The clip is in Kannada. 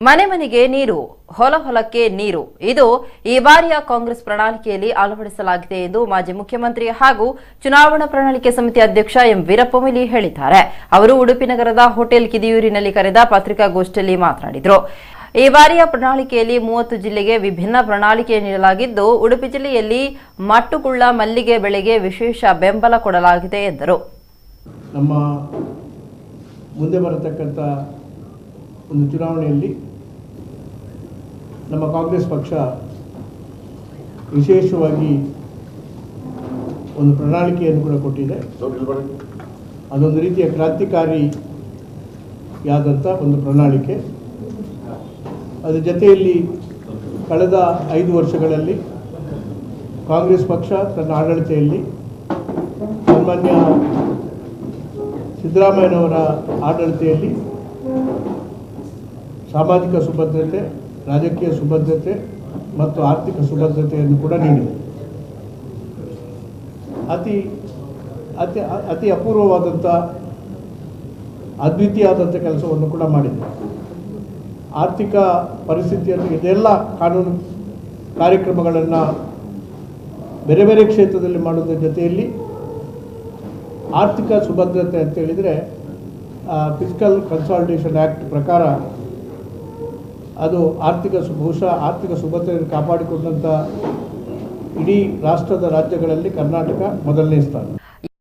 ಮನೆ ಮನೆಗೆ ನೀರು, ಹೊಲ ಹೊಲಕ್ಕೆ ನೀರು, ಇದು ಈ ಬಾರಿಯ ಕಾಂಗ್ರೆಸ್ ಪ್ರಣಾಳಿಕೆಯಲ್ಲಿ ಅಳವಡಿಸಲಾಗಿದೆ ಎಂದು ಮಾಜಿ ಮುಖ್ಯಮಂತ್ರಿ ಹಾಗೂ ಚುನಾವಣಾ ಪ್ರಣಾಳಿಕೆ ಸಮಿತಿ ಅಧ್ಯಕ್ಷ ಎಂ ವೀರಪ್ಪ ಮೊಯ್ಲಿ ಹೇಳಿದ್ದಾರೆ. ಅವರು ಉಡುಪಿ ನಗರದ ಹೋಟೆಲ್ ಕಿದಿಯೂರಿನಲ್ಲಿ ಕರೆದ ಪತ್ರಿಕಾಗೋಷ್ಠಿಯಲ್ಲಿ ಮಾತನಾಡಿದರು. ಈ ಬಾರಿಯ ಪ್ರಣಾಳಿಕೆಯಲ್ಲಿ 30 ಜಿಲ್ಲೆಗೆ ವಿಭಿನ್ನ ಪ್ರಣಾಳಿಕೆ ನೀಡಲಾಗಿದ್ದು, ಉಡುಪಿ ಜಿಲ್ಲೆಯಲ್ಲಿ ಮಟ್ಟುಗುಳ್ಳ ಮಲ್ಲಿಗೆ ಬೆಳೆಗೆ ವಿಶೇಷ ಬೆಂಬಲ ಕೊಡಲಾಗಿದೆ ಎಂದರು. ನಮ್ಮ ಮುಂದೆ ಬರತಕ್ಕಂತ ಒಂದು ಚುನಾವಣೆಯಲ್ಲಿ ನಮ್ಮ ಕಾಂಗ್ರೆಸ್ ಪಕ್ಷ ವಿಶೇಷವಾಗಿ ಒಂದು ಪ್ರಣಾಳಿಕೆಯನ್ನು ಕೂಡ ಕೊಟ್ಟಿದೆ. ಅದೊಂದು ರೀತಿಯ ಕ್ರಾಂತಿಕಾರಿಯಾದಂಥ ಒಂದು ಪ್ರಣಾಳಿಕೆ. ಅದರ ಜೊತೆಯಲ್ಲಿ ಕಳೆದ 5 ವರ್ಷಗಳಲ್ಲಿ ಕಾಂಗ್ರೆಸ್ ಪಕ್ಷ ತನ್ನ ಆಡಳಿತೆಯಲ್ಲಿ ಸನ್ಮಾನ್ಯ ಸಿದ್ದರಾಮಯ್ಯನವರ ಆಡಳಿತೆಯಲ್ಲಿ ಸಾಮಾಜಿಕ ಸುಭದ್ರತೆ, ರಾಜಕೀಯ ಸುಭದ್ರತೆ ಮತ್ತು ಆರ್ಥಿಕ ಸುಭದ್ರತೆಯನ್ನು ಕೂಡ ನೀಡಿದೆ. ಅತಿ ಅಪೂರ್ವವಾದಂಥ ಅದ್ವಿತೀಯವಾದಂಥ ಕೆಲಸವನ್ನು ಕೂಡ ಮಾಡಿದೆ. ಆರ್ಥಿಕ ಪರಿಸ್ಥಿತಿಯನ್ನು ಇದೆಲ್ಲ ಕಾನೂನು ಕಾರ್ಯಕ್ರಮಗಳನ್ನು ಬೇರೆ ಬೇರೆ ಕ್ಷೇತ್ರದಲ್ಲಿ ಮಾಡೋದ್ರ ಜೊತೆಯಲ್ಲಿ ಆರ್ಥಿಕ ಸುಭದ್ರತೆ ಅಂತ ಹೇಳಿದರೆ ಫಿಸ್ಕಲ್ ಕನ್ಸಾಲಿಡೇಷನ್ ಆ್ಯಕ್ಟ್ ಪ್ರಕಾರ ಅದು ಬಹುಶಃ ಆರ್ಥಿಕ ಸುಭದ್ರತೆಯನ್ನು ಕಾಪಾಡಿಕೊಂಡಂಥ ಇಡೀ ರಾಷ್ಟ್ರದ ರಾಜ್ಯಗಳಲ್ಲಿ ಕರ್ನಾಟಕ ಮೊದಲನೇ ಸ್ಥಾನ.